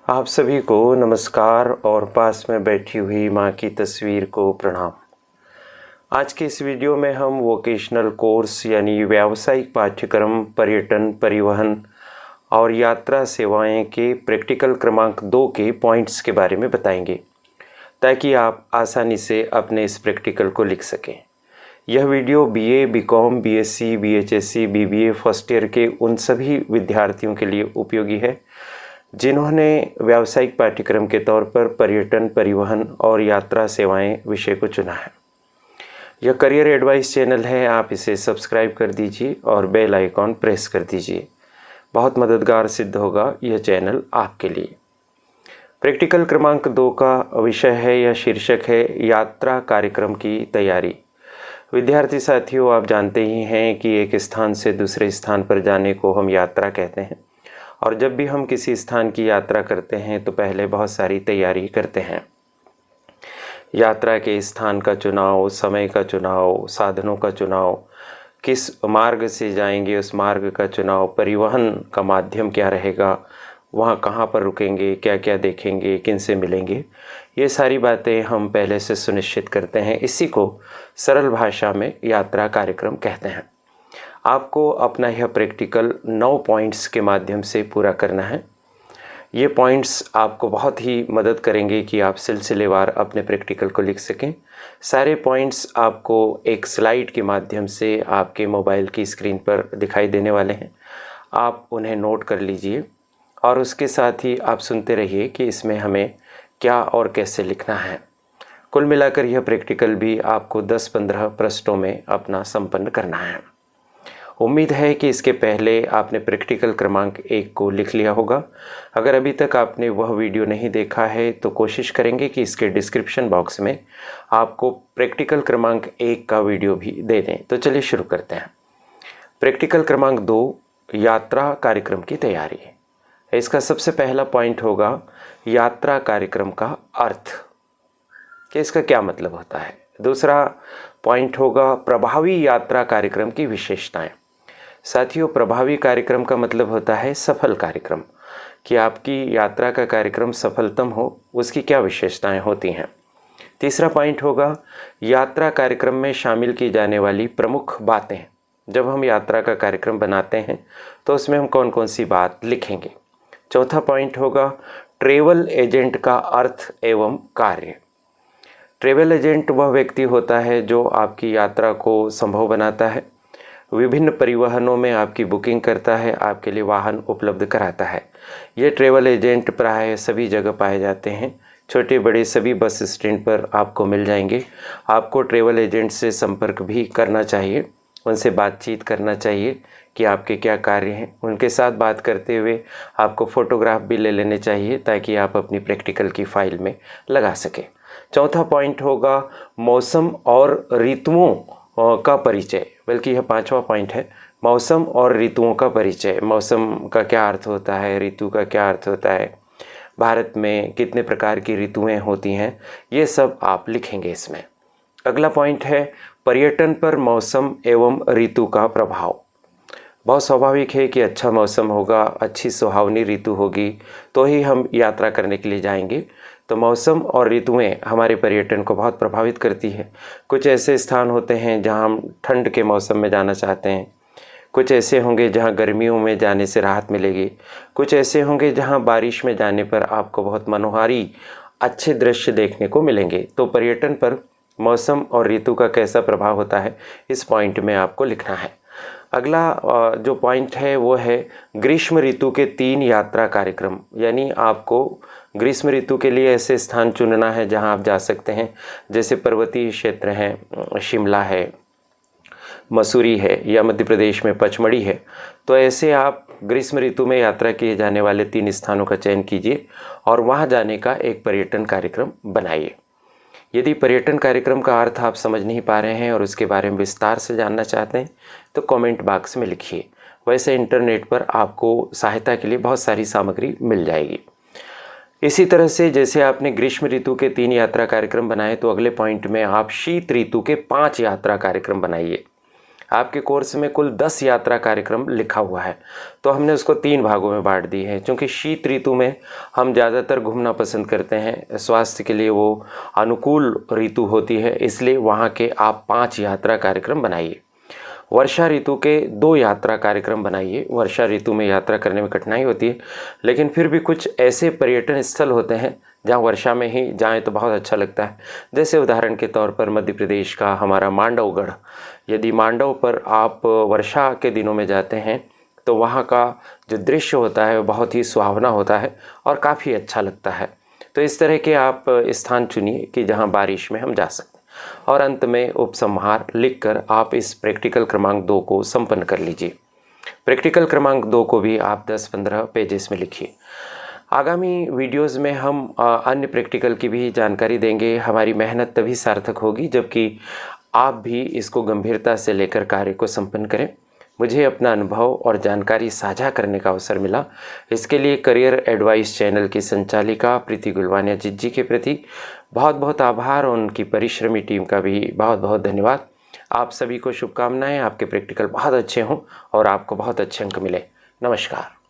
आप सभी को नमस्कार और पास में बैठी हुई माँ की तस्वीर को प्रणाम। आज के इस वीडियो में हम वोकेशनल कोर्स यानी व्यावसायिक पाठ्यक्रम पर्यटन, परिवहन और यात्रा सेवाएं के प्रैक्टिकल क्रमांक 2 के पॉइंट्स के बारे में बताएंगे ताकि आप आसानी से अपने इस प्रैक्टिकल को लिख सकें। यह वीडियो बीए, बीकॉम, बीएससी, बीएचएससी, बीबीए फर्स्ट ईयर के उन सभी विद्यार्थियों के लिए उपयोगी है जिन्होंने व्यावसायिक पाठ्यक्रम के तौर पर पर्यटन, परिवहन और यात्रा सेवाएं विषय को चुना है। यह करियर एडवाइस चैनल है, आप इसे सब्सक्राइब कर दीजिए और बेल आइकॉन प्रेस कर दीजिए। बहुत मददगार सिद्ध होगा यह चैनल आपके लिए। प्रैक्टिकल क्रमांक 2 का विषय है या शीर्षक है यात्रा कार्यक्रम की तैयारी। विद्यार्थी साथियों, आप जानते ही हैं कि एक स्थान से दूसरे स्थान पर जाने को हम यात्रा कहते हैं और जब भी हम किसी स्थान की यात्रा करते हैं तो पहले बहुत सारी तैयारी करते हैं। यात्रा के स्थान का चुनाव, समय का चुनाव, साधनों का चुनाव, किस मार्ग से जाएंगे उस मार्ग का चुनाव, परिवहन का माध्यम क्या रहेगा, वहाँ कहाँ पर रुकेंगे, क्या क्या देखेंगे, किन से मिलेंगे, ये सारी बातें हम पहले से सुनिश्चित करते हैं। इसी को सरल भाषा में यात्रा कार्यक्रम कहते हैं। आपको अपना यह प्रैक्टिकल 9 पॉइंट्स के माध्यम से पूरा करना है। ये पॉइंट्स आपको बहुत ही मदद करेंगे कि आप सिलसिलेवार अपने प्रैक्टिकल को लिख सकें। सारे पॉइंट्स आपको एक स्लाइड के माध्यम से आपके मोबाइल की स्क्रीन पर दिखाई देने वाले हैं। आप उन्हें नोट कर लीजिए और उसके साथ ही आप सुनते रहिए कि इसमें हमें क्या और कैसे लिखना है। कुल मिलाकर यह प्रैक्टिकल भी आपको 10-15 पृष्ठों में अपना संपन्न करना है। उम्मीद है कि इसके पहले आपने प्रैक्टिकल क्रमांक 1 को लिख लिया होगा। अगर अभी तक आपने वह वीडियो नहीं देखा है तो कोशिश करेंगे कि इसके डिस्क्रिप्शन बॉक्स में आपको प्रैक्टिकल क्रमांक 1 का वीडियो भी दे दें। तो चलिए शुरू करते हैं। प्रैक्टिकल क्रमांक 2 यात्रा कार्यक्रम की तैयारी। इसका सबसे पहला पॉइंट होगा यात्रा कार्यक्रम का अर्थ, कि इसका क्या मतलब होता है। दूसरा पॉइंट होगा प्रभावी यात्रा कार्यक्रम की विशेषताएं। साथियों, प्रभावी कार्यक्रम का मतलब होता है सफल कार्यक्रम, कि आपकी यात्रा का कार्यक्रम सफलतम हो उसकी क्या विशेषताएं होती हैं। तीसरा पॉइंट होगा यात्रा कार्यक्रम में शामिल की जाने वाली प्रमुख बातें। जब हम यात्रा का कार्यक्रम बनाते हैं तो उसमें हम कौन कौन सी बात लिखेंगे। चौथा पॉइंट होगा ट्रैवल एजेंट का अर्थ एवं कार्य। ट्रैवल एजेंट वह व्यक्ति होता है जो आपकी यात्रा को संभव बनाता है, विभिन्न परिवहनों में आपकी बुकिंग करता है, आपके लिए वाहन उपलब्ध कराता है। ये ट्रैवल एजेंट प्रायः सभी जगह पाए जाते हैं। छोटे बड़े सभी बस स्टैंड पर आपको मिल जाएंगे। आपको ट्रैवल एजेंट से संपर्क भी करना चाहिए, उनसे बातचीत करना चाहिए कि आपके क्या कार्य हैं। उनके साथ बात करते हुए आपको फ़ोटोग्राफ भी ले लेने चाहिए ताकि आप अपनी प्रैक्टिकल की फ़ाइल में लगा सकें। चौथा पॉइंट होगा मौसम और ऋतुओं का परिचय, बल्कि यह 5वां पॉइंट है, मौसम और ऋतुओं का परिचय। मौसम का क्या अर्थ होता है, ऋतु का क्या अर्थ होता है, भारत में कितने प्रकार की ऋतुएं होती हैं, ये सब आप लिखेंगे इसमें। अगला पॉइंट है पर्यटन पर मौसम एवं ऋतु का प्रभाव। बहुत स्वाभाविक है कि अच्छा मौसम होगा, अच्छी सुहावनी ऋतु होगी तो ही हम यात्रा करने के लिए जाएंगे। तो मौसम और ऋतुएं हमारे पर्यटन को बहुत प्रभावित करती है। कुछ ऐसे स्थान होते हैं जहां हम ठंड के मौसम में जाना चाहते हैं, कुछ ऐसे होंगे जहां गर्मियों में जाने से राहत मिलेगी, कुछ ऐसे होंगे जहां बारिश में जाने पर आपको बहुत मनोहारी अच्छे दृश्य देखने को मिलेंगे। तो पर्यटन पर मौसम और ऋतु का कैसा प्रभाव होता है इस पॉइंट में आपको लिखना है। अगला जो पॉइंट है वो है ग्रीष्म ऋतु के 3 यात्रा कार्यक्रम। यानी आपको ग्रीष्म ऋतु के लिए ऐसे स्थान चुनना है जहां आप जा सकते हैं, जैसे पर्वतीय क्षेत्र हैं, शिमला है, मसूरी है या मध्य प्रदेश में पचमढ़ी है। तो ऐसे आप ग्रीष्म ऋतु में यात्रा किए जाने वाले 3 स्थानों का चयन कीजिए और वहां जाने का एक पर्यटन कार्यक्रम बनाइए। यदि पर्यटन कार्यक्रम का अर्थ आप समझ नहीं पा रहे हैं और उसके बारे में विस्तार से जानना चाहते हैं तो कमेंट बॉक्स में लिखिए। वैसे इंटरनेट पर आपको सहायता के लिए बहुत सारी सामग्री मिल जाएगी। इसी तरह से जैसे आपने ग्रीष्म ऋतु के 3 यात्रा कार्यक्रम बनाए तो अगले पॉइंट में आप शीत ऋतु के 5 यात्रा कार्यक्रम बनाइए। आपके कोर्स में कुल 10 यात्रा कार्यक्रम लिखा हुआ है, तो हमने उसको 3 भागों में बांट दी है। क्योंकि शीत ऋतु में हम ज़्यादातर घूमना पसंद करते हैं, स्वास्थ्य के लिए वो अनुकूल ऋतु होती है, इसलिए वहाँ के आप 5 यात्रा कार्यक्रम बनाइए। वर्षा ऋतु के 2 यात्रा कार्यक्रम बनाइए। वर्षा ऋतु में यात्रा करने में कठिनाई होती है, लेकिन फिर भी कुछ ऐसे पर्यटन स्थल होते हैं जहाँ वर्षा में ही जाएं तो बहुत अच्छा लगता है। जैसे उदाहरण के तौर पर मध्य प्रदेश का हमारा मांडवगढ़। यदि मांडव पर आप वर्षा के दिनों में जाते हैं तो वहाँ का जो दृश्य होता है वो बहुत ही सुहावना होता है और काफ़ी अच्छा लगता है। तो इस तरह के आप स्थान चुनिए कि जहाँ बारिश में हम जा सकते हैं। और अंत में उपसंहार लिखकर आप इस प्रैक्टिकल क्रमांक 2 को संपन्न कर लीजिए। प्रैक्टिकल क्रमांक 2 को भी आप 10-15 पेजेस में लिखिए। आगामी वीडियोस में हम अन्य प्रैक्टिकल की भी जानकारी देंगे। हमारी मेहनत तभी सार्थक होगी जबकि आप भी इसको गंभीरता से लेकर कार्य को संपन्न करें। मुझे अपना अनुभव और जानकारी साझा करने का अवसर मिला, इसके लिए करियर एडवाइस चैनल की संचालिका प्रीति गुलवानिया जी के प्रति बहुत बहुत आभार और उनकी परिश्रमी टीम का भी बहुत बहुत धन्यवाद। आप सभी को शुभकामनाएं। आपके प्रैक्टिकल बहुत अच्छे हों और आपको बहुत अच्छे अंक मिले। नमस्कार।